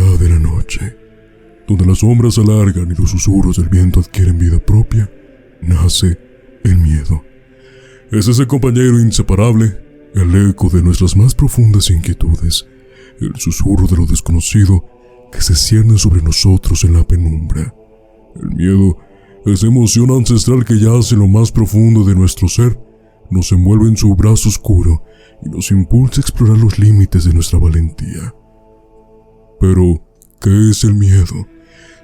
profundidad de la noche, donde las sombras se alargan y los susurros del viento adquieren vida propia, nace el miedo. Es ese compañero inseparable, el eco de nuestras más profundas inquietudes, el susurro de lo desconocido que se cierne sobre nosotros en la penumbra. El miedo, esa emoción ancestral que yace en lo más profundo de nuestro ser, nos envuelve en su brazo oscuro y nos impulsa a explorar los límites de nuestra valentía. Pero, ¿qué es el miedo?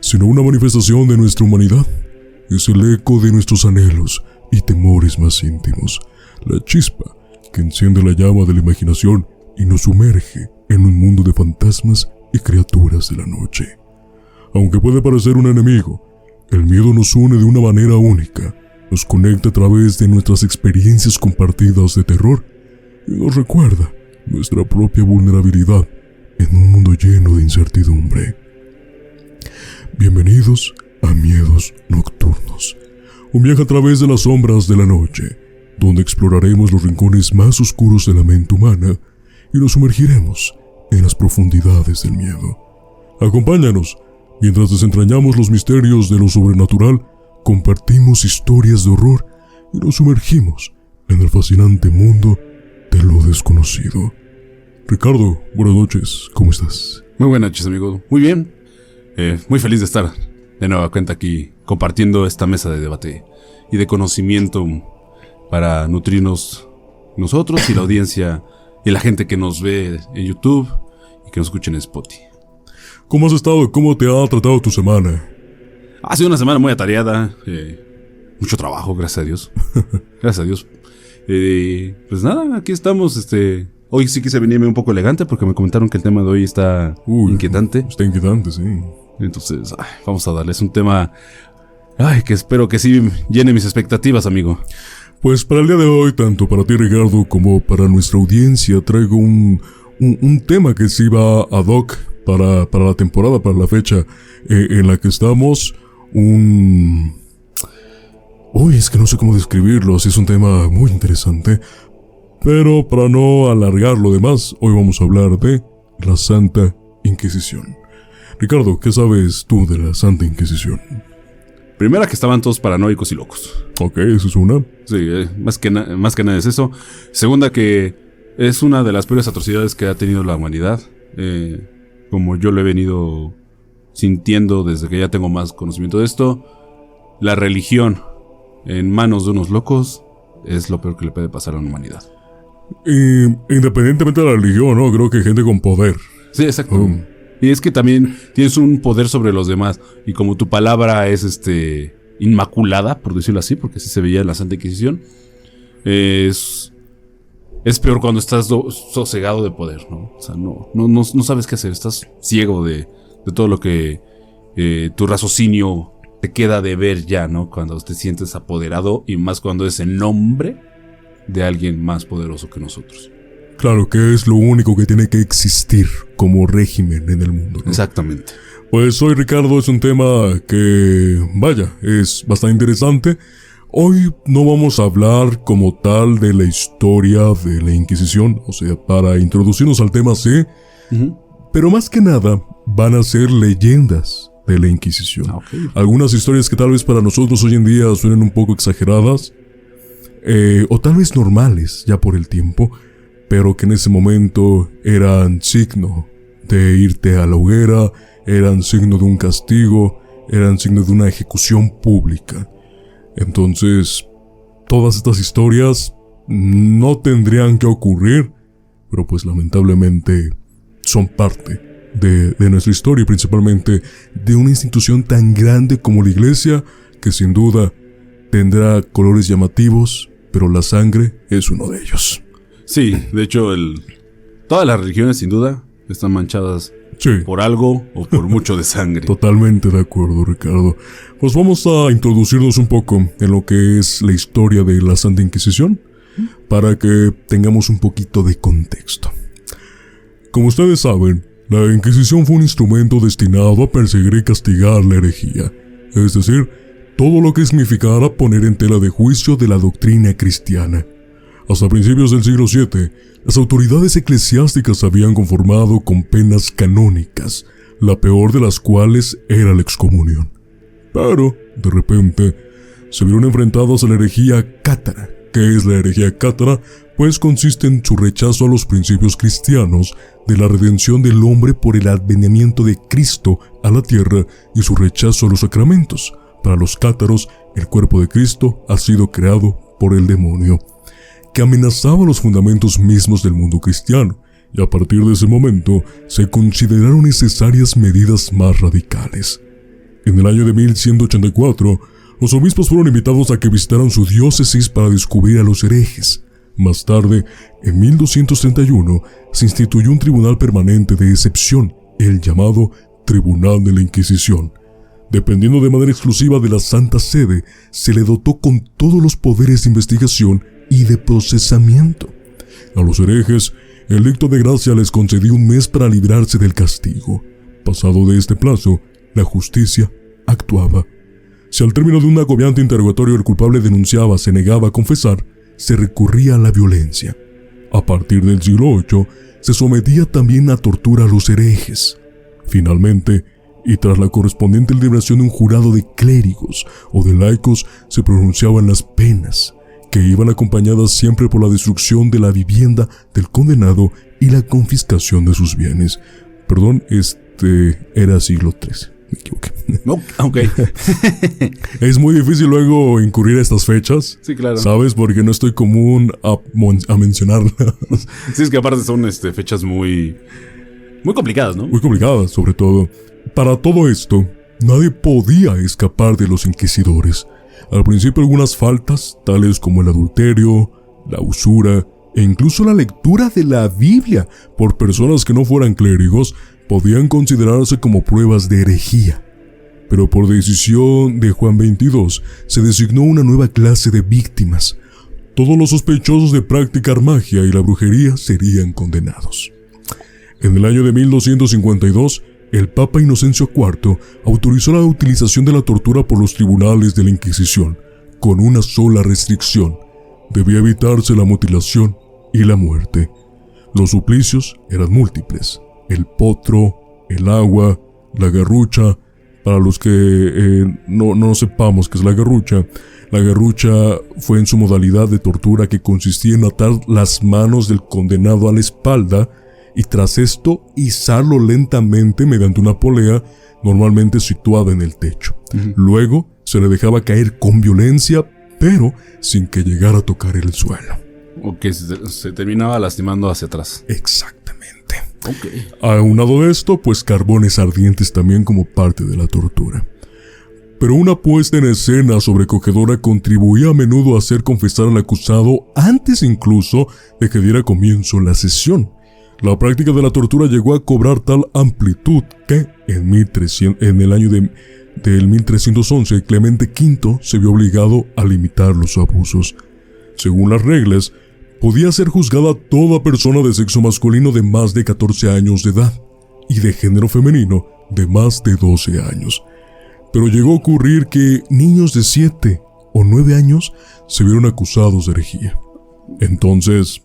Sino una manifestación de nuestra humanidad. Es el eco de nuestros anhelos y temores más íntimos, la chispa que enciende la llama de la imaginación y nos sumerge en un mundo de fantasmas y criaturas de la noche. Aunque puede parecer un enemigo, el miedo nos une de una manera única, nos conecta a través de nuestras experiencias compartidas de terror y nos recuerda nuestra propia vulnerabilidad en un mundo lleno de incertidumbre. Bienvenidos a Miedos Nocturnos, un viaje a través de las sombras de la noche, donde exploraremos los rincones más oscuros de la mente humana y nos sumergiremos en las profundidades del miedo. Acompáñanos mientras desentrañamos los misterios de lo sobrenatural, compartimos historias de horror y nos sumergimos en el fascinante mundo de lo desconocido. Ricardo, buenas noches, ¿cómo estás? Muy buenas noches, amigo. Muy bien. Muy feliz de estar de nueva cuenta aquí compartiendo esta mesa de debate y de conocimiento para nutrirnos nosotros y la audiencia y la gente que nos ve en YouTube y que nos escucha en Spotify. ¿Cómo has estado? ¿Cómo te ha tratado tu semana? Ha sido una semana muy atareada, mucho trabajo, gracias a Dios. Gracias a Dios. Pues nada, aquí estamos. Hoy sí quise venirme un poco elegante porque me comentaron que el tema de hoy está inquietante. Está inquietante, sí. Entonces, vamos a darles un tema que espero que sí llene mis expectativas, amigo. Pues para el día de hoy, tanto para ti, Ricardo, como para nuestra audiencia, traigo un tema que sí va ad hoc para la temporada, para la fecha en la que estamos. Es que no sé cómo describirlo, así es un tema muy interesante. Pero para no alargar lo demás, hoy vamos a hablar de la Santa Inquisición. Ricardo, ¿qué sabes tú de la Santa Inquisición? Primera, que estaban todos paranoicos y locos. Ok, eso es una. Sí, más que nada es eso. Segunda, que es una de las peores atrocidades que ha tenido la humanidad. Como yo lo he venido sintiendo desde que ya tengo más conocimiento de esto, la religión en manos de unos locos es lo peor que le puede pasar a la humanidad. Independientemente de la religión, ¿no? Creo que hay gente con poder. Sí, exacto. Y es que también tienes un poder sobre los demás. Y como tu palabra es inmaculada, por decirlo así, porque así se veía en la Santa Inquisición, es peor cuando estás sosegado de poder, ¿no? O sea, no sabes qué hacer. Estás ciego de todo lo que tu raciocinio te queda de ver ya, ¿no? Cuando te sientes apoderado, y más cuando es en nombre de alguien más poderoso que nosotros. Claro, que es lo único que tiene que existir como régimen en el mundo, ¿no? Exactamente. Pues hoy, Ricardo, es un tema que, es bastante interesante. Hoy no vamos a hablar como tal de la historia de la Inquisición, o sea, para introducirnos al tema, sí. Pero más que nada, van a ser leyendas de la Inquisición. Okay. Algunas historias que tal vez para nosotros hoy en día suenen un poco exageradas, o tal vez normales ya por el tiempo, pero que en ese momento eran signo de irte a la hoguera, eran signo de un castigo, eran signo de una ejecución pública. Entonces, todas estas historias no tendrían que ocurrir, pero pues lamentablemente son parte de nuestra historia, y principalmente de una institución tan grande como la Iglesia, que sin duda tendrá colores llamativos, pero la sangre es uno de ellos. Sí, de hecho, todas las religiones sin duda están manchadas por algo o por mucho de sangre. Totalmente de acuerdo, Ricardo. Pues vamos a introducirnos un poco en lo que es la historia de la Santa Inquisición, para que tengamos un poquito de contexto. Como ustedes saben, la Inquisición fue un instrumento destinado a perseguir y castigar la herejía, es decir, todo lo que significara poner en tela de juicio de la doctrina cristiana. Hasta principios del siglo VII, las autoridades eclesiásticas se habían conformado con penas canónicas, la peor de las cuales era la excomunión. Pero, de repente, se vieron enfrentados a la herejía cátara. ¿Qué es la herejía cátara? Pues consiste en su rechazo a los principios cristianos de la redención del hombre por el advenimiento de Cristo a la tierra y su rechazo a los sacramentos. Para los cátaros, el cuerpo de Cristo ha sido creado por el demonio, que amenazaba los fundamentos mismos del mundo cristiano, y a partir de ese momento se consideraron necesarias medidas más radicales. En el año de 1184, los obispos fueron invitados a que visitaran su diócesis para descubrir a los herejes. Más tarde, en 1231, se instituyó un tribunal permanente de excepción, el llamado Tribunal de la Inquisición. Dependiendo de manera exclusiva de la Santa Sede, se le dotó con todos los poderes de investigación y de procesamiento. A los herejes, el edicto de gracia les concedió un mes para librarse del castigo. Pasado de este plazo, la justicia actuaba. Si al término de un agobiante interrogatorio el culpable denunciaba, se negaba a confesar, se recurría a la violencia. A partir del siglo VIII, se sometía también a tortura a los herejes. Finalmente, y tras la correspondiente liberación de un jurado de clérigos o de laicos, se pronunciaban las penas, que iban acompañadas siempre por la destrucción de la vivienda del condenado y la confiscación de sus bienes. Perdón, era siglo XIII. Me equivoqué. Ok. Es muy difícil luego incurrir a estas fechas. Sí, claro. ¿Sabes? Porque no estoy común a mencionarlas. Sí, es que aparte son fechas muy complicadas, ¿no? Muy complicadas, sobre todo. Para todo esto, nadie podía escapar de los inquisidores. Al principio algunas faltas, tales como el adulterio, la usura e incluso la lectura de la Biblia por personas que no fueran clérigos, podían considerarse como pruebas de herejía. Pero por decisión de Juan XXII se designó una nueva clase de víctimas. Todos los sospechosos de practicar magia y la brujería serían condenados. En el año de 1252, el Papa Inocencio IV autorizó la utilización de la tortura por los tribunales de la Inquisición, con una sola restricción: debía evitarse la mutilación y la muerte. Los suplicios eran múltiples: el potro, el agua, la garrucha. Para los que no sepamos qué es la garrucha fue en su modalidad de tortura, que consistía en atar las manos del condenado a la espalda y tras esto izarlo lentamente mediante una polea normalmente situada en el techo. Luego se le dejaba caer con violencia, pero sin que llegara a tocar el suelo. O que se terminaba lastimando hacia atrás. Exactamente. Okay. Aunado de esto, pues carbones ardientes también como parte de la tortura. Pero una puesta en escena sobrecogedora contribuía a menudo a hacer confesar al acusado antes incluso de que diera comienzo la sesión. La práctica de la tortura llegó a cobrar tal amplitud que en el año del 1311 Clemente V se vio obligado a limitar los abusos. Según las reglas, podía ser juzgada toda persona de sexo masculino de más de 14 años de edad y de género femenino de más de 12 años. Pero llegó a ocurrir que niños de 7 o 9 años se vieron acusados de herejía. Entonces,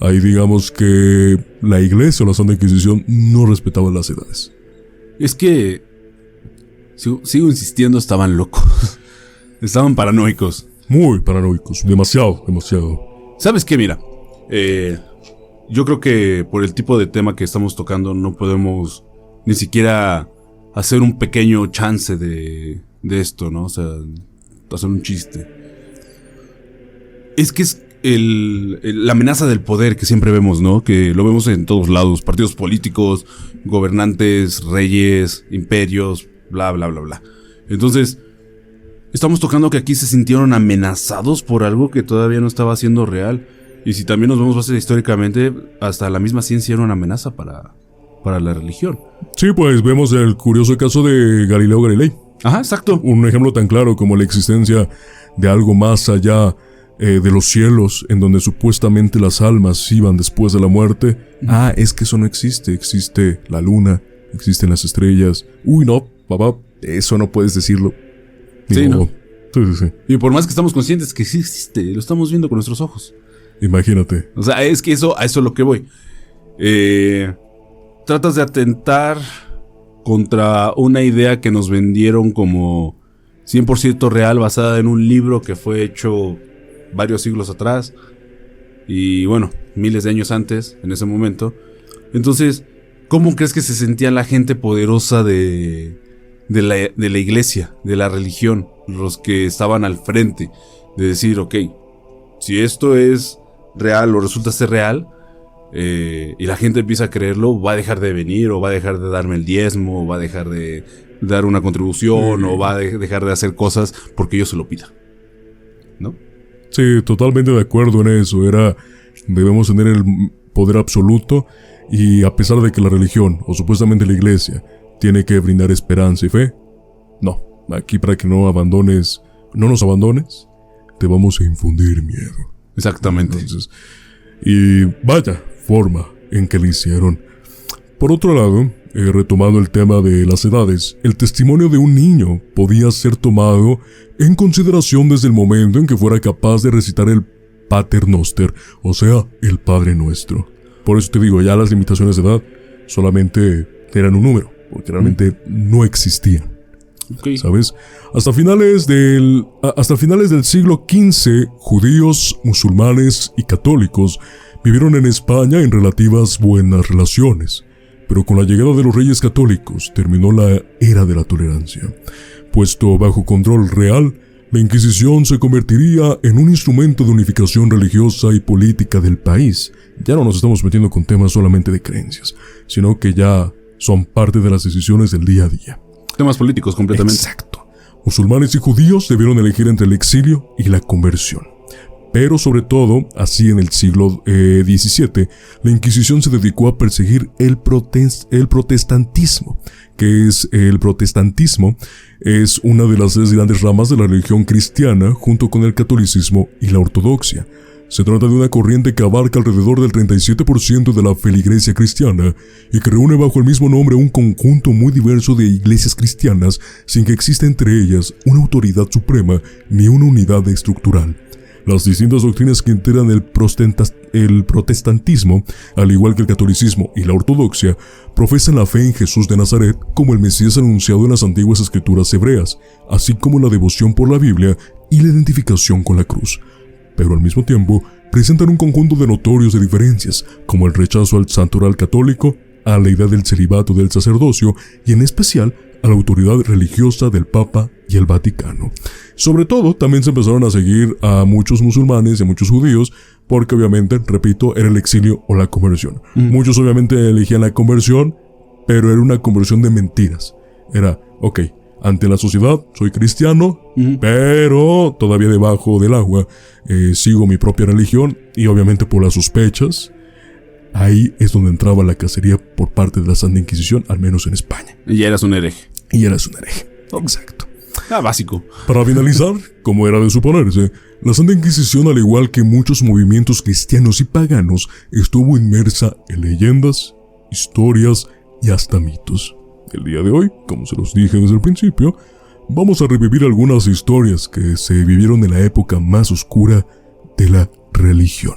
ahí digamos que la Iglesia o la Santa Inquisición no respetaban las edades. Es que, sigo insistiendo, estaban locos. Estaban paranoicos. Muy paranoicos, demasiado. ¿Sabes qué? Mira, yo creo que por el tipo de tema que estamos tocando no podemos ni siquiera hacer un pequeño chance de esto, ¿no? O sea, hacer un chiste. Es que es la amenaza del poder que siempre vemos, ¿no? Que lo vemos en todos lados: partidos políticos, gobernantes, reyes, imperios, bla, bla, bla, bla. Entonces, estamos tocando que aquí se sintieron amenazados por algo que todavía no estaba siendo real. Y si también nos vemos históricamente, hasta la misma ciencia era una amenaza para la religión. Sí, pues vemos el curioso caso de Galileo Galilei. Ajá, exacto. Un ejemplo tan claro como la existencia de algo más allá de los cielos, en donde supuestamente las almas iban después de la muerte. Es que eso no existe. Existe la luna, existen las estrellas. Uy, no, papá, eso no puedes decirlo. Sí, ¿no? Sí. Y por más que estamos conscientes que sí existe, lo estamos viendo con nuestros ojos. Imagínate. O sea, es que a eso es lo que voy. Tratas de atentar contra una idea que nos vendieron como 100% real, basada en un libro que fue hecho varios siglos atrás y bueno, miles de años antes, en ese momento. Entonces, ¿cómo crees que se sentía la gente poderosa de la iglesia, de la religión, los que estaban al frente, de decir, ok, si esto es real o resulta ser real, y la gente empieza a creerlo, va a dejar de venir, o va a dejar de darme el diezmo, o va a dejar de dar una contribución, o va a dejar de hacer cosas porque yo se lo pida, ¿no? Sí, totalmente de acuerdo en eso. Debemos tener el poder absoluto, y a pesar de que la religión, o supuestamente la iglesia, tiene que brindar esperanza y fe, no, aquí para que no nos abandones, te vamos a infundir miedo. Exactamente. Entonces, y vaya forma en que lo hicieron. Por otro lado, retomando el tema de las edades, el testimonio de un niño podía ser tomado en consideración desde el momento en que fuera capaz de recitar el Pater Noster, o sea, el Padre Nuestro. Por eso te digo, ya las limitaciones de edad solamente eran un número, porque realmente no existían. Okay. ¿Sabes? Hasta finales del siglo XV, judíos, musulmanes y católicos vivieron en España en relativas buenas relaciones. Pero con la llegada de los reyes católicos terminó la era de la tolerancia. Puesto bajo control real, la Inquisición se convertiría en un instrumento de unificación religiosa y política del país. Ya no nos estamos metiendo con temas solamente de creencias, sino que ya son parte de las decisiones del día a día. Temas políticos completamente. Exacto. Musulmanes y judíos debieron elegir entre el exilio y la conversión. Pero sobre todo, así en el siglo XVII, la Inquisición se dedicó a perseguir el protestantismo. ¿Qué es el protestantismo? Es una de las 3 grandes ramas de la religión cristiana, junto con el catolicismo y la ortodoxia. Se trata de una corriente que abarca alrededor del 37% de la feligresía cristiana y que reúne bajo el mismo nombre un conjunto muy diverso de iglesias cristianas sin que exista entre ellas una autoridad suprema ni una unidad estructural. Las distintas doctrinas que integran el protestantismo, al igual que el catolicismo y la ortodoxia, profesan la fe en Jesús de Nazaret como el Mesías anunciado en las antiguas escrituras hebreas, así como la devoción por la Biblia y la identificación con la cruz. Pero al mismo tiempo presentan un conjunto de notorios de diferencias, como el rechazo al santoral católico, a la idea del celibato del sacerdocio y en especial a la autoridad religiosa del Papa y el Vaticano. Sobre todo, también se empezaron a seguir a muchos musulmanes y a muchos judíos, porque obviamente, repito, era el exilio o la conversión. Muchos obviamente elegían la conversión, pero era una conversión de mentiras. Era, ok, ante la sociedad soy cristiano, pero todavía debajo del agua sigo mi propia religión, y obviamente por las sospechas, ahí es donde entraba la cacería por parte de la Santa Inquisición, al menos en España. Y ya eras un hereje. Exacto. Básico. Para finalizar, como era de suponerse, la Santa Inquisición, al igual que muchos movimientos cristianos y paganos, estuvo inmersa en leyendas, historias y hasta mitos. El día de hoy, como se los dije desde el principio, vamos a revivir algunas historias que se vivieron en la época más oscura de la religión.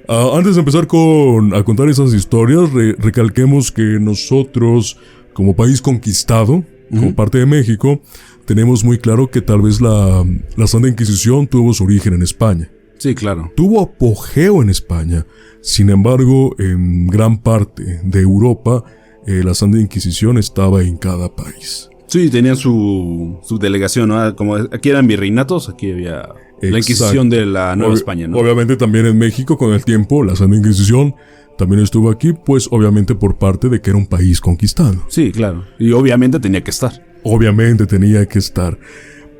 Antes de empezar a contar esas historias, recalquemos que nosotros, como país conquistado, como parte de México, tenemos muy claro que tal vez la Santa Inquisición tuvo su origen en España. Sí, claro. Tuvo apogeo en España. Sin embargo, en gran parte de Europa, la Santa Inquisición estaba en cada país. Sí, tenían su delegación, ¿no? Como aquí eran virreinatos, aquí había la Inquisición de la Nueva España, ¿no? Obviamente también en México, con el tiempo, la Santa Inquisición también estuvo aquí, pues obviamente por parte de que era un país conquistado. Sí, claro. Y obviamente tenía que estar.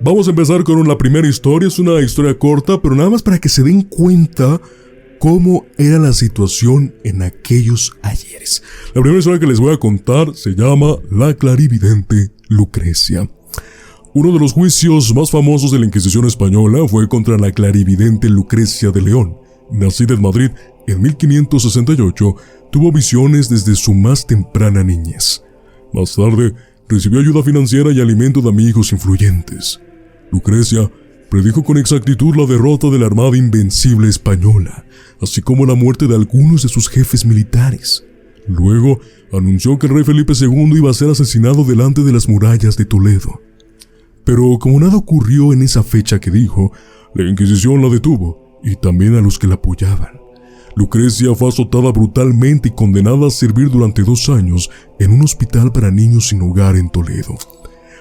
Vamos a empezar con la primera historia. Es una historia corta, pero nada más para que se den cuenta cómo era la situación en aquellos ayeres. La primera historia que les voy a contar se llama La clarividente Lucrecia. Uno de los juicios más famosos de la Inquisición española fue contra la clarividente Lucrecia de León. Nacida en Madrid en 1568, tuvo visiones desde su más temprana niñez. Más tarde, recibió ayuda financiera y alimento de amigos influyentes. Lucrecia predijo con exactitud la derrota de la Armada Invencible española, así como la muerte de algunos de sus jefes militares. Luego anunció que el rey Felipe II iba a ser asesinado delante de las murallas de Toledo. Pero como nada ocurrió en esa fecha que dijo, la Inquisición la detuvo, y también a los que la apoyaban. Lucrecia fue azotada brutalmente y condenada a servir durante 2 años en un hospital para niños sin hogar en Toledo.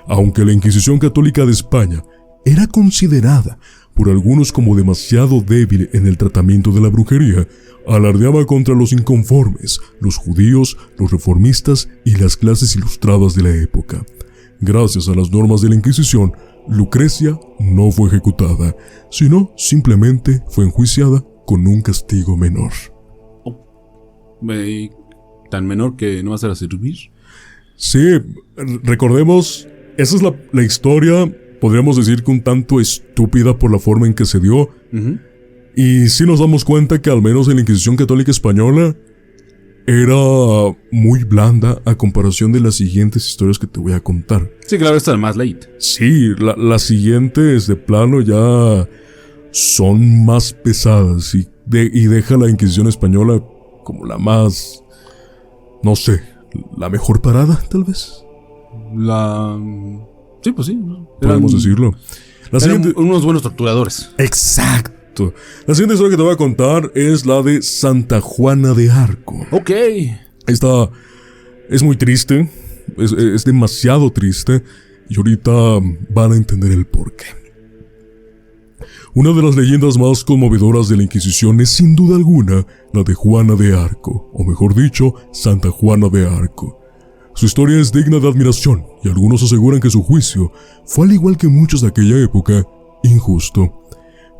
Aunque la Inquisición Católica de España era considerada por algunos como demasiado débil en el tratamiento de la brujería, alardeaba contra los inconformes, los judíos, los reformistas y las clases ilustradas de la época. Gracias a las normas de la Inquisición, Lucrecia no fue ejecutada, sino simplemente fue enjuiciada con un castigo menor. ¿Tan menor que no va a ser a servir? Sí, recordemos, esa es la historia, podríamos decir que un tanto estúpida por la forma en que se dio. Uh-huh. Y sí nos damos cuenta que al menos en la Inquisición Católica Española era muy blanda a comparación de las siguientes historias que te voy a contar. Sí, claro, esta es más light. Sí, las siguientes de plano ya son más pesadas y deja la Inquisición Española como la más, no sé, la mejor parada, tal vez. Sí, pues sí. Podemos decirlo. Eran unos buenos torturadores. Exacto. La siguiente historia que te voy a contar es la de Santa Juana de Arco. Ok. Esta es muy triste, es demasiado triste, y ahorita van a entender el porqué. Una de las leyendas más conmovedoras de la Inquisición es sin duda alguna la de Juana de Arco, o mejor dicho, Santa Juana de Arco. Su historia es digna de admiración, y algunos aseguran que su juicio fue, al igual que muchos de aquella época, injusto.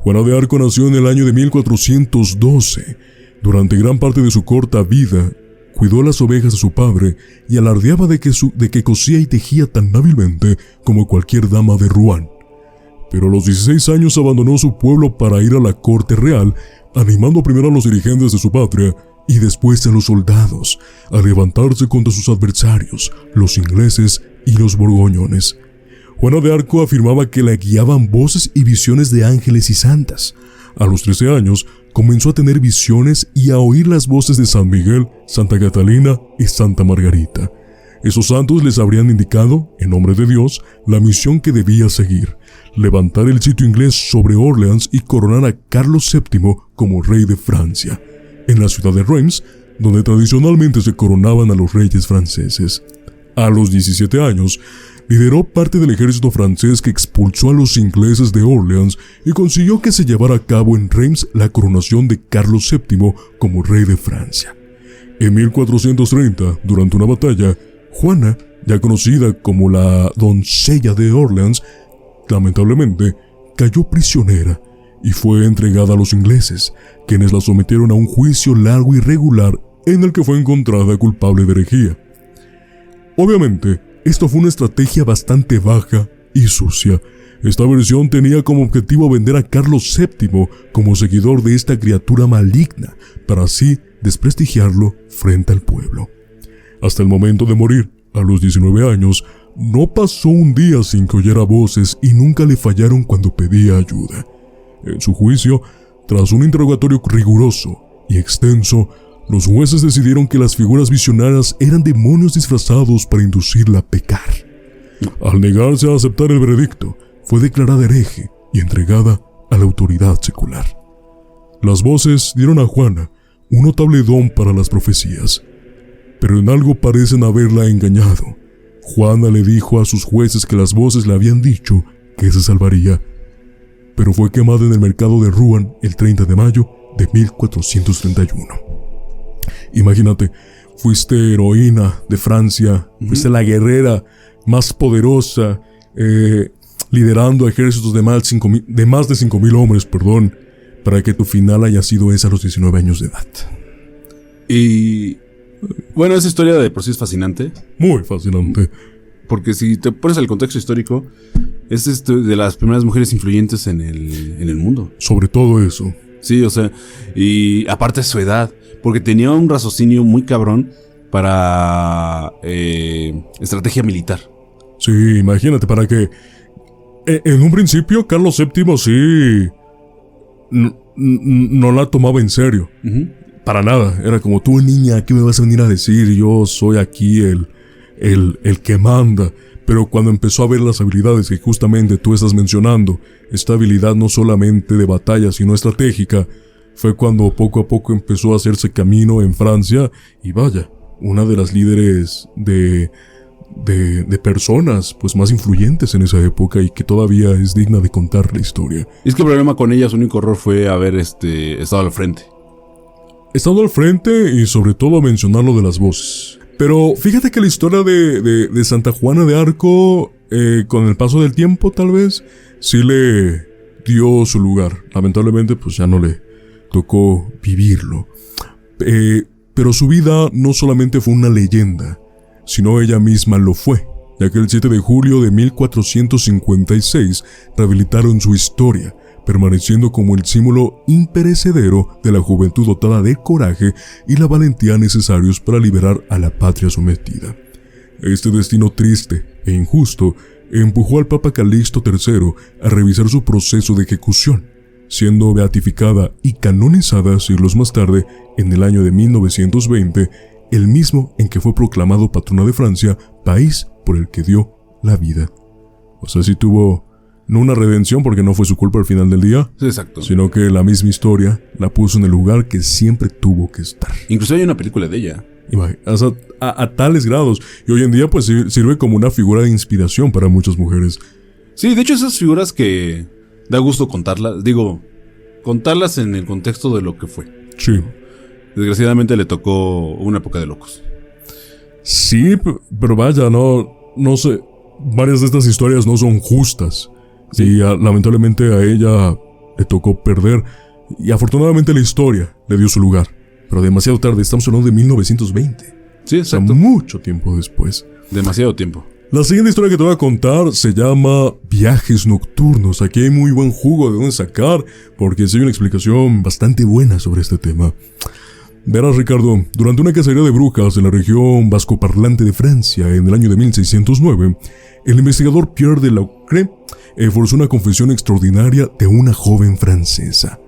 Juana de Arco nació en el año de 1412. Durante gran parte de su corta vida, cuidó las ovejas de su padre y alardeaba de que cosía y tejía tan hábilmente como cualquier dama de Rouen. Pero a los 16 años abandonó su pueblo para ir a la corte real, animando primero a los dirigentes de su patria y después a los soldados a levantarse contra sus adversarios, los ingleses y los borgoñones. Juana de Arco afirmaba que la guiaban voces y visiones de ángeles y santas. A los 13 años comenzó a tener visiones y a oír las voces de San Miguel, Santa Catalina y Santa Margarita. Esos santos les habrían indicado, en nombre de Dios, la misión que debía seguir: levantar el sitio inglés sobre Orleans y coronar a Carlos VII como rey de Francia, en la ciudad de Reims, donde tradicionalmente se coronaban a los reyes franceses. A los 17 años, lideró parte del ejército francés que expulsó a los ingleses de Orleans y consiguió que se llevara a cabo en Reims la coronación de Carlos VII como rey de Francia. En 1430, durante una batalla, Juana, ya conocida como la doncella de Orleans, lamentablemente cayó prisionera y fue entregada a los ingleses, quienes la sometieron a un juicio largo y regular en el que fue encontrada culpable de herejía. Obviamente, esto fue una estrategia bastante baja y sucia. Esta versión tenía como objetivo vender a Carlos VII como seguidor de esta criatura maligna, para así desprestigiarlo frente al pueblo. Hasta el momento de morir, a los 19 años, no pasó un día sin que oyera voces y nunca le fallaron cuando pedía ayuda. En su juicio, tras un interrogatorio riguroso y extenso, los jueces decidieron que las figuras visionarias eran demonios disfrazados para inducirla a pecar. Al negarse a aceptar el veredicto, fue declarada hereje y entregada a la autoridad secular. Las voces dieron a Juana un notable don para las profecías, pero en algo parecen haberla engañado. Juana le dijo a sus jueces que las voces le habían dicho que se salvaría, pero fue quemada en el mercado de Rouen el 30 de mayo de 1431. Imagínate, fuiste heroína de Francia, fuiste la guerrera más poderosa, liderando ejércitos de más de 5,000 hombres, para que tu final haya sido esa a los 19 años de edad. Y bueno, esa historia de por sí es fascinante. Muy fascinante. Porque si te pones al contexto histórico, es de las primeras mujeres influyentes en el mundo. Sobre todo eso. Sí, o sea, y aparte de su edad, porque tenía un raciocinio muy cabrón para estrategia militar. Sí, imagínate, para que en un principio Carlos VII sí no la tomaba en serio. para nada. Era como, tú niña, ¿qué me vas a venir a decir? Yo soy aquí el que manda. Pero cuando empezó a ver las habilidades que justamente tú estás mencionando, esta habilidad no solamente de batalla, sino estratégica, fue cuando poco a poco empezó a hacerse camino en Francia. Y vaya, una de las líderes de personas pues más influyentes en esa época y que todavía es digna de contar la historia. Y es que el problema con ella, su único error fue haber estado al frente. Estado al frente y sobre todo mencionar lo de las voces. Pero fíjate que la historia de Santa Juana de Arco, con el paso del tiempo tal vez, sí le dio su lugar. Lamentablemente pues ya no le tocó vivirlo. Pero su vida no solamente fue una leyenda, sino ella misma lo fue, ya que el 7 de julio de 1456 rehabilitaron su historia, permaneciendo como el símbolo imperecedero de la juventud dotada de coraje y la valentía necesarios para liberar a la patria sometida. Este destino triste e injusto empujó al Papa Calixto III a revisar su proceso de ejecución, siendo beatificada y canonizada siglos más tarde, en el año de 1920, el mismo en que fue proclamado patrona de Francia, país por el que dio la vida. O sea, sí tuvo no una redención porque no fue su culpa al final del día, Sí, exacto. sino que la misma historia la puso en el lugar que siempre tuvo que estar. Incluso hay una película de ella. O sea, a tales grados. Y hoy en día pues sirve como una figura de inspiración para muchas mujeres. Sí, de hecho esas figuras que da gusto contarlas, contarlas en el contexto de lo que fue. Sí. Desgraciadamente le tocó una época de locos. Sí, pero vaya, no sé. Varias de estas historias no son justas. Sí. Y lamentablemente a ella le tocó perder. Y afortunadamente la historia le dio su lugar. Pero demasiado tarde, estamos hablando de 1920. Sí, O sea, exacto. mucho tiempo después. Demasiado tiempo. La siguiente historia que te voy a contar se llama Viajes Nocturnos. Aquí hay muy buen jugo de dónde sacar, porque sí hay una explicación bastante buena sobre este tema. Verás, Ricardo, durante una cacería de brujas en la región vascoparlante de Francia en el año de 1609, el investigador Pierre de Laucret forzó una confesión extraordinaria de una joven francesa.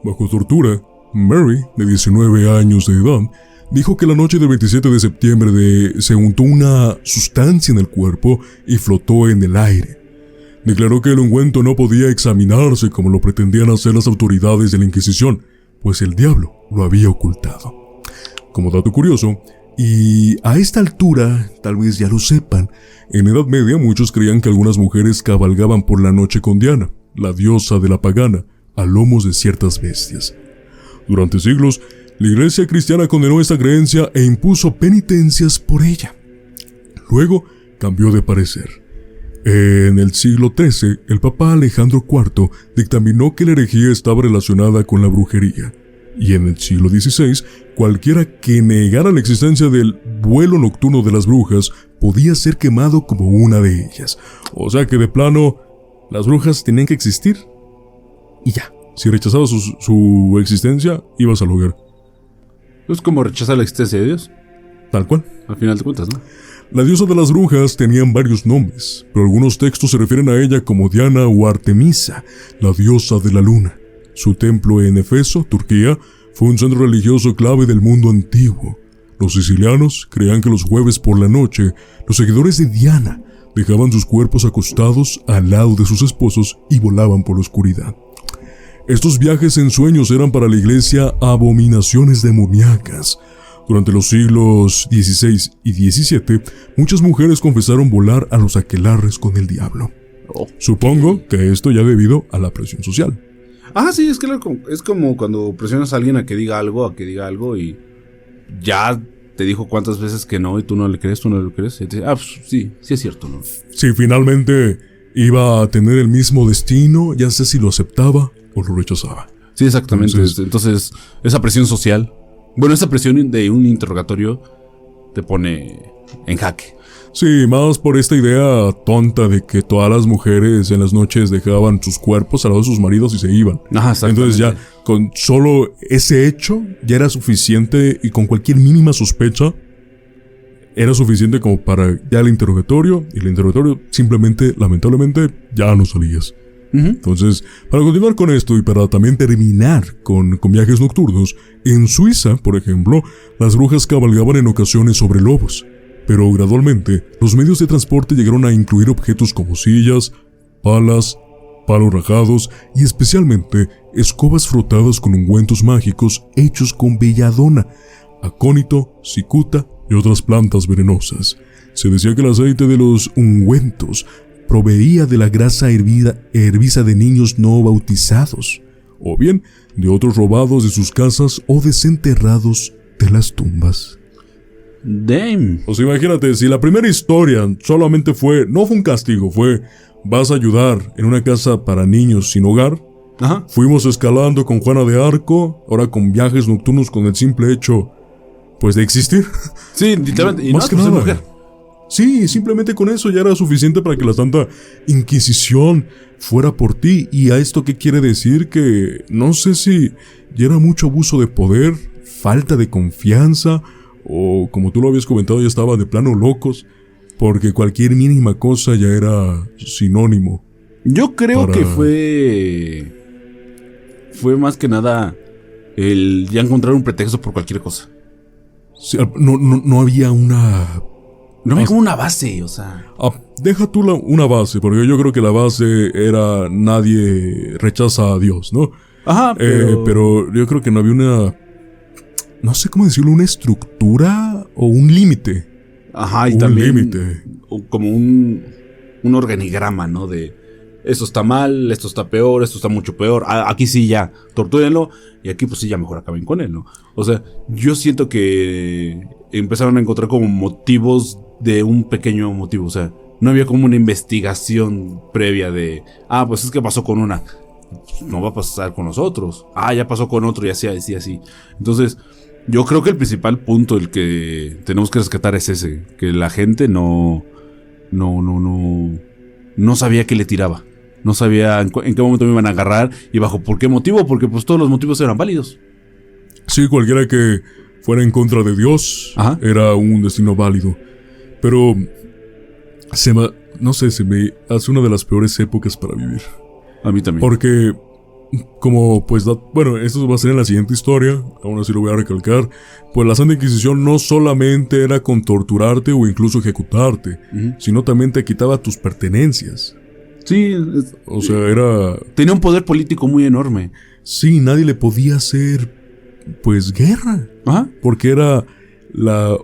Bajo tortura, Mary, de 19 años de edad, dijo que la noche del 27 de septiembre se untó una sustancia en el cuerpo y flotó en el aire. Declaró que el ungüento no podía examinarse como lo pretendían hacer las autoridades de la Inquisición, pues el diablo lo había ocultado. Como dato curioso, y a esta altura, tal vez ya lo sepan, en Edad Media muchos creían que algunas mujeres cabalgaban por la noche con Diana, la diosa de la pagana, a lomos de ciertas bestias. Durante siglos, la iglesia cristiana condenó esta creencia e impuso penitencias por ella. Luego cambió de parecer. En el siglo XIII, el Papa Alejandro IV dictaminó que la herejía estaba relacionada con la brujería. Y en el siglo XVI, cualquiera que negara la existencia del vuelo nocturno de las brujas podía ser quemado como una de ellas. O sea que de plano, las brujas tenían que existir y ya. Si rechazabas su existencia, ibas al hogar. Es como rechazar la existencia de Dios, Tal cual. al final de cuentas, ¿no? La diosa de las brujas tenían varios nombres, pero algunos textos se refieren a ella como Diana o Artemisa, la diosa de la luna. Su templo en Efeso, Turquía, fue un centro religioso clave del mundo antiguo. Los sicilianos creían que los jueves por la noche, los seguidores de Diana dejaban sus cuerpos acostados al lado de sus esposos y volaban por la oscuridad. Estos viajes en sueños eran para la iglesia abominaciones demoníacas. Durante los siglos XVI y XVII, muchas mujeres confesaron volar a los aquelarres con el diablo. Supongo que esto ya debido a la presión social. Ah, sí, es que es como cuando presionas a alguien a que diga algo y ya te dijo cuántas veces que no y tú no le crees, y te dice, pues sí es cierto, ¿no? Si finalmente iba a tener el mismo destino, ya sé si lo aceptaba o lo rechazaba. Sí, exactamente. Entonces, esa presión social, esa presión de un interrogatorio te pone en jaque. Sí, más por esta idea tonta de que todas las mujeres en las noches dejaban sus cuerpos al lado de sus maridos y se iban. Ajá, exactamente. Entonces ya con solo ese hecho ya era suficiente, y con cualquier mínima sospecha era suficiente como para ya el interrogatorio, y el interrogatorio simplemente, lamentablemente, ya no salías. Entonces, para continuar con esto y para también terminar con viajes nocturnos, en Suiza, por ejemplo, las brujas cabalgaban en ocasiones sobre lobos, pero gradualmente los medios de transporte llegaron a incluir objetos como sillas, palas, palos rajados y especialmente escobas frotadas con ungüentos mágicos hechos con belladona, acónito, cicuta y otras plantas venenosas. Se decía que el aceite de los ungüentos proveía de la grasa herviza de niños no bautizados, o bien de otros robados de sus casas o desenterrados de las tumbas. Damn. O sea, imagínate, si la primera historia solamente no fue un castigo, fue vas a ayudar en una casa para niños sin hogar. Ajá. Fuimos escalando con Juana de Arco, ahora con viajes nocturnos con el simple hecho, pues, de existir. Sí, literalmente. Y más que pues, nada. mujer. Sí, simplemente con eso ya era suficiente para que la Santa Inquisición fuera por ti. ¿Y a esto qué quiere decir? Que no sé si ya era mucho abuso de poder, falta de confianza, o como tú lo habías comentado, ya estaba de plano locos, porque cualquier mínima cosa ya era sinónimo. Yo creo que fue más que nada el ya encontrar un pretexto por cualquier cosa. Sí, no había una... No había como una base, o sea... deja tú una base, porque yo creo que la base era nadie rechaza a Dios, ¿no? Ajá, pero yo creo que no había una... No sé cómo decirlo, una estructura o un límite. Ajá, y un también... límite. Como un organigrama, ¿no? De... Esto está mal, esto está peor, esto está mucho peor. Aquí sí ya, tortúrenlo. Y aquí pues sí ya mejor acaben con él, ¿no? O sea, yo siento que empezaron a encontrar como motivos de un pequeño motivo. O sea, no había como una investigación previa de... pues es que pasó con una. No va a pasar con nosotros. Ya pasó con otro y así, así, así. Entonces, yo creo que el principal punto el que tenemos que rescatar es ese. Que la gente no sabía qué le tiraba. No sabía en qué momento me iban a agarrar y bajo por qué motivo, porque pues todos los motivos eran válidos. Sí, cualquiera que fuera en contra de Dios era un destino válido. Pero se me hace una de las peores épocas para vivir. A mí también. Porque como pues bueno, esto va a ser en la siguiente historia, aún así lo voy a recalcar, pues la Santa Inquisición no solamente era con torturarte o incluso ejecutarte, sino también te quitaba tus pertenencias. Sí, o sea, tenía un poder político muy enorme. Sí, nadie le podía hacer pues guerra, porque era la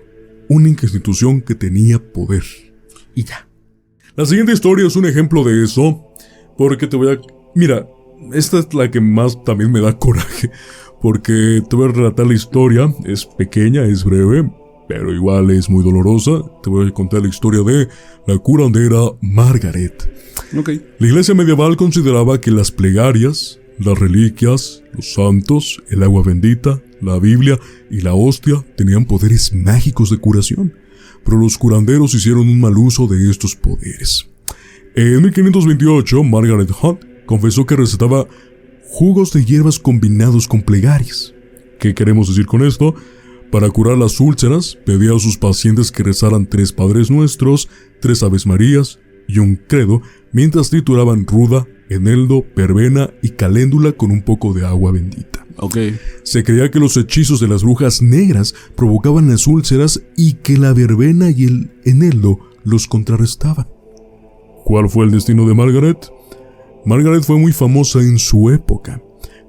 única institución que tenía poder. Y ya. La siguiente historia es un ejemplo de eso, porque mira, esta es la que más también me da coraje, porque te voy a relatar la historia. Es pequeña, es breve, pero igual es muy dolorosa. Te voy a contar la historia de la curandera Margaret. Okay. La iglesia medieval consideraba que las plegarias, las reliquias, los santos, el agua bendita, la Biblia y la hostia tenían poderes mágicos de curación, pero los curanderos hicieron un mal uso de estos poderes. En 1528, Margaret Hunt confesó que recetaba jugos de hierbas combinados con plegarias. ¿Qué queremos decir con esto? Para curar las úlceras, pedía a sus pacientes que rezaran 3 Padres Nuestros, 3 Aves Marías y un credo, mientras trituraban ruda, eneldo, verbena y caléndula con un poco de agua bendita. Okay. Se creía que los hechizos de las brujas negras provocaban las úlceras y que la verbena y el eneldo los contrarrestaban. ¿Cuál fue el destino de Margaret? Margaret fue muy famosa en su época,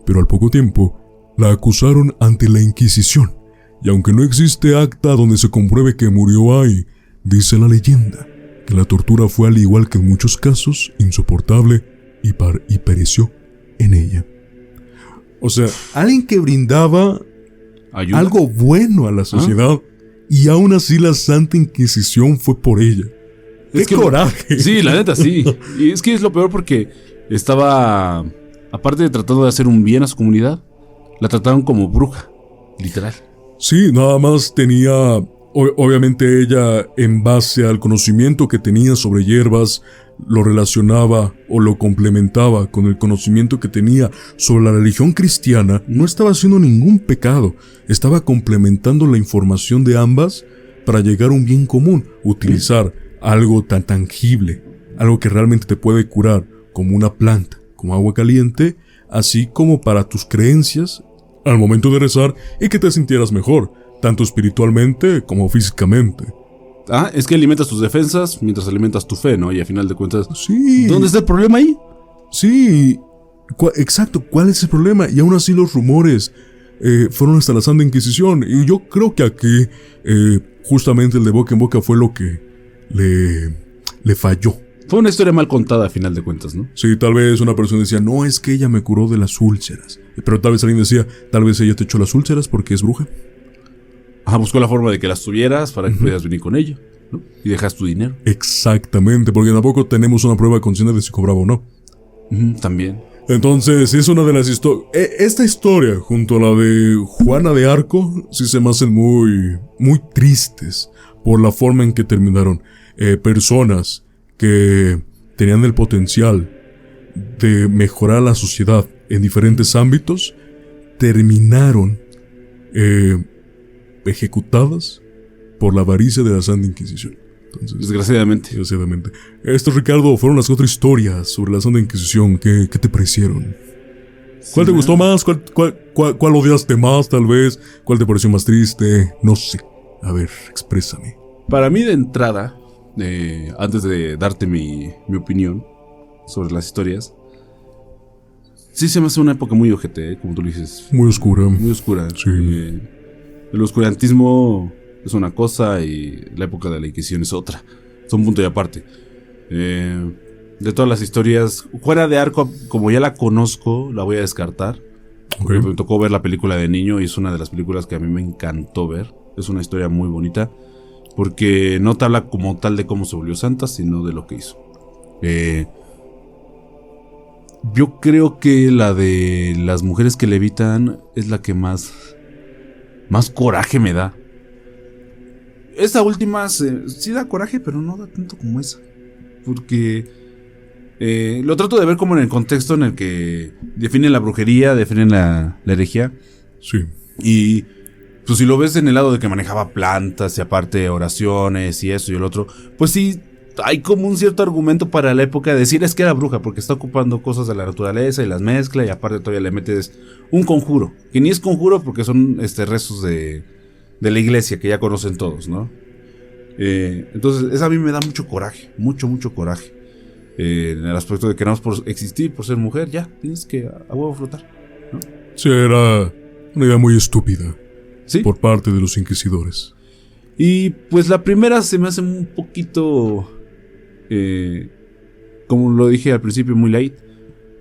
pero al poco tiempo la acusaron ante la Inquisición, y aunque no existe acta donde se compruebe que murió ahí, dice la leyenda que la tortura fue, al igual que en muchos casos, insoportable y pereció en ella. O sea, alguien que brindaba ¿ayuda? Algo bueno a la sociedad, y aún así la Santa Inquisición fue por ella. ¡Qué coraje! Sí, la neta, sí. Y es que es lo peor porque estaba, aparte de tratando de hacer un bien a su comunidad, la trataron como bruja, literal. Sí, nada más tenía, obviamente ella, en base al conocimiento que tenía sobre hierbas, lo relacionaba o lo complementaba con el conocimiento que tenía sobre la religión cristiana. No estaba haciendo ningún pecado, estaba complementando la información de ambas para llegar a un bien común, utilizar algo tan tangible, algo que realmente te puede curar, como una planta, como agua caliente, así como para tus creencias al momento de rezar y que te sintieras mejor, tanto espiritualmente como físicamente. Es que alimentas tus defensas mientras alimentas tu fe, ¿no? Y a final de cuentas, Sí. ¿dónde está el problema ahí? Sí, exacto, ¿cuál es el problema? Y aún así los rumores fueron hasta la Santa Inquisición. Y yo creo que aquí justamente el de boca en boca fue lo que le falló. Fue una historia mal contada a final de cuentas, ¿no? Sí, tal vez una persona decía, no, es que ella me curó de las úlceras. Pero tal vez alguien decía, tal vez ella te echó las úlceras porque es bruja. Buscó la forma de que las tuvieras para que pudieras venir con ella, ¿no? Y dejas tu dinero. Exactamente, porque tampoco tenemos una prueba consciente de si cobraba o no. También. Entonces, es una de las historias. Esta historia, junto a la de Juana de Arco, sí se me hacen muy, muy tristes por la forma en que terminaron. Personas que tenían el potencial de mejorar la sociedad en diferentes ámbitos, terminaron ejecutadas por la avaricia de la Santa Inquisición. Entonces, desgraciadamente. Esto, Ricardo, fueron las 4 historias sobre la Santa Inquisición. ¿Qué te parecieron? ¿Cuál te gustó más? ¿Cuál odiaste más, tal vez? ¿Cuál te pareció más triste? No sé. A ver, exprésame. Para mí, de entrada, antes de darte mi opinión sobre las historias, sí se me hace una época muy ojete, como tú lo dices. Muy oscura. Muy oscura. Sí. El oscurantismo es una cosa y la época de la Inquisición es otra. Es un punto y aparte. De todas las historias, Juana de Arco, como ya la conozco, la voy a descartar. Okay. Me tocó ver la película de niño y es una de las películas que a mí me encantó ver. Es una historia muy bonita porque no te habla como tal de cómo se volvió santa, sino de lo que hizo. Yo creo que la de las mujeres que levitan es la que más coraje me da. Esta última sí da coraje, pero no da tanto como esa. Porque lo trato de ver como en el contexto en el que definen la brujería, definen la herejía. Sí. Y pues si lo ves en el lado de que manejaba plantas y aparte oraciones y eso y el otro, pues sí, hay como un cierto argumento para la época de decir es que era bruja porque está ocupando cosas de la naturaleza y las mezcla y aparte todavía le metes un conjuro, que ni es conjuro porque son rezos de la iglesia que ya conocen todos, ¿no? Entonces esa a mí me da mucho coraje, mucho coraje, en el aspecto de que nada más por existir, por ser mujer, ya tienes que a huevo flotar, ¿no? Sí, era una idea muy estúpida. ¿Sí? Por parte de los inquisidores. Y pues la primera se me hace un poquito, como lo dije al principio, muy light,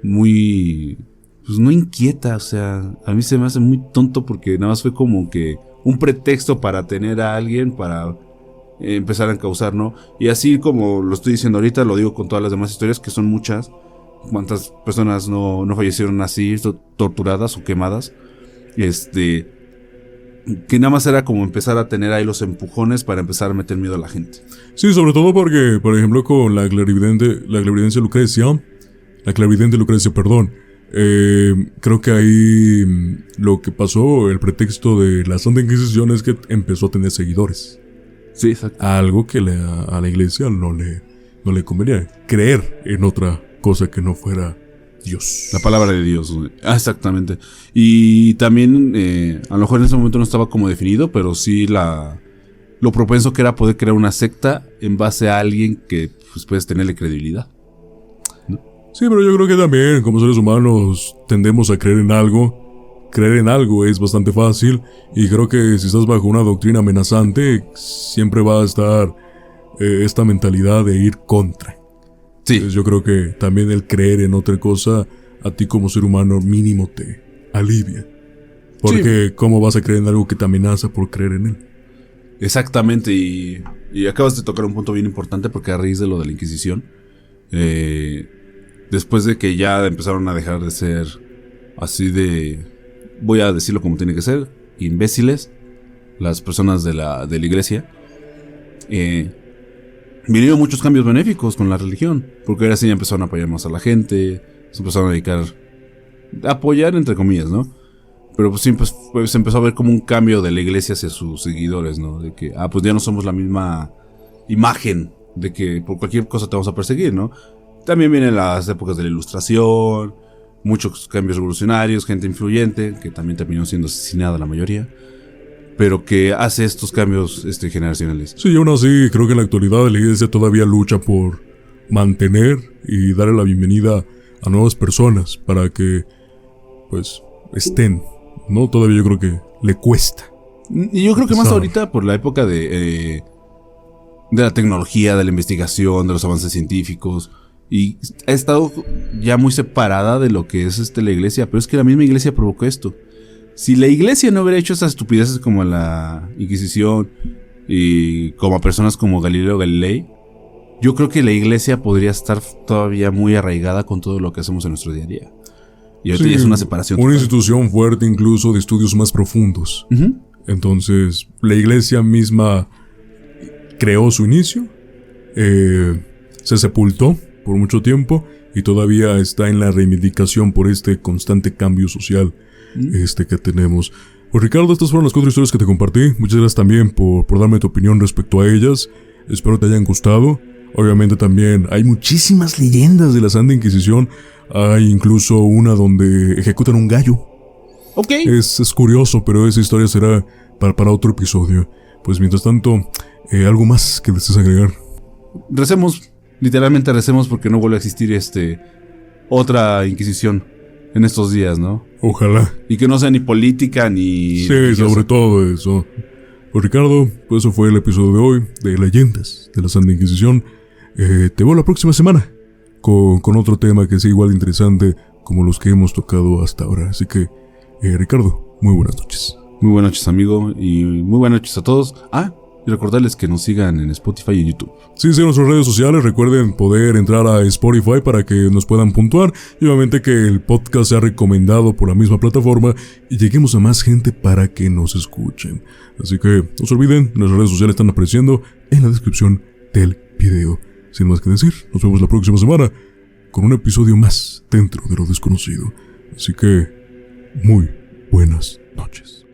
muy, pues no inquieta, o sea, a mí se me hace muy tonto porque nada más fue como que un pretexto para tener a alguien para empezar a encauzar, ¿no? Y así como lo estoy diciendo ahorita, lo digo con todas las demás historias, que son muchas. ¿Cuántas personas no fallecieron así, torturadas o quemadas? Que nada más era como empezar a tener ahí los empujones para empezar a meter miedo a la gente. Sí, sobre todo porque, por ejemplo, con la clarividente Lucrecia, creo que ahí lo que pasó, el pretexto de la Santa Inquisición es que empezó a tener seguidores. Sí, exacto. Algo que a la iglesia no le convenía. Creer en otra cosa que no fuera Dios. La palabra de Dios. Exactamente. Y también, a lo mejor en ese momento no estaba como definido, pero sí lo propenso que era poder crear una secta en base a alguien que pues, puedes tenerle credibilidad, ¿no? Sí, pero yo creo que también, como seres humanos, tendemos a creer en algo. Creer en algo es bastante fácil. Y creo que si estás bajo una doctrina amenazante, siempre va a estar esta mentalidad de ir contra. Sí. Entonces yo creo que también el creer en otra cosa, a ti como ser humano mínimo te alivia. Porque ¿cómo vas a creer en algo que te amenaza por creer en él? Exactamente, y acabas de tocar un punto bien importante porque a raíz de lo de la Inquisición, después de que ya empezaron a dejar de ser así de, voy a decirlo como tiene que ser, imbéciles, las personas de la iglesia, vinieron muchos cambios benéficos con la religión, porque ahora sí ya empezaron a apoyar más a la gente, se empezaron a dedicar a apoyar entre comillas, ¿no? Pero pues sí, pues se empezó a ver como un cambio de la iglesia hacia sus seguidores, ¿no? De que, pues ya no somos la misma imagen, de que por cualquier cosa te vamos a perseguir, ¿no? también vienen las épocas de la Ilustración, muchos cambios revolucionarios, gente influyente, que también terminó siendo asesinada la mayoría, pero que hace estos cambios generacionales. Sí, y aún así, creo que en la actualidad la iglesia todavía lucha por mantener y darle la bienvenida a nuevas personas para que, pues, estén, ¿no? Todavía yo creo que le cuesta. Y yo creo que más ahorita por la época de la tecnología, de la investigación, de los avances científicos, y ha estado ya muy separada de lo que es la iglesia, pero es que la misma iglesia provocó esto. Si la iglesia no hubiera hecho esas estupideces como la Inquisición y como a personas como Galileo Galilei, yo creo que la iglesia podría estar todavía muy arraigada con todo lo que hacemos en nuestro día a día. Y ahorita ya es una separación. Una institución fuerte incluso de estudios más profundos. Uh-huh. Entonces, la iglesia misma creó su inicio, se sepultó por mucho tiempo y todavía está en la reivindicación por este constante cambio social que tenemos. Pues Ricardo, estas fueron las 4 historias que te compartí. Muchas gracias también por darme tu opinión respecto a ellas. Espero te hayan gustado. Obviamente también hay muchísimas leyendas de la Santa Inquisición. Hay incluso una donde ejecutan un gallo. Ok. Es curioso, pero esa historia será para otro episodio. Pues mientras tanto, ¿algo más que desees agregar? Recemos, literalmente recemos porque no vuelve a existir otra Inquisición en estos días, ¿no? Ojalá. Y que no sea ni política ni... Sí, religiosa. Sobre todo eso. Pues Ricardo, pues eso fue el episodio de hoy de Leyendas de la Santa Inquisición. Te veo la próxima semana con otro tema que sea igual de interesante como los que hemos tocado hasta ahora. Así que, Ricardo, muy buenas noches. Muy buenas noches, amigo, y muy buenas noches a todos. Y recordarles que nos sigan en Spotify y en YouTube. Sí, en nuestras redes sociales. Recuerden poder entrar a Spotify para que nos puedan puntuar. Y obviamente que el podcast sea recomendado por la misma plataforma y lleguemos a más gente para que nos escuchen. Así que no se olviden, nuestras redes sociales están apareciendo en la descripción del video. Sin más que decir, nos vemos la próxima semana con un episodio más dentro de lo desconocido. Así que, muy buenas noches.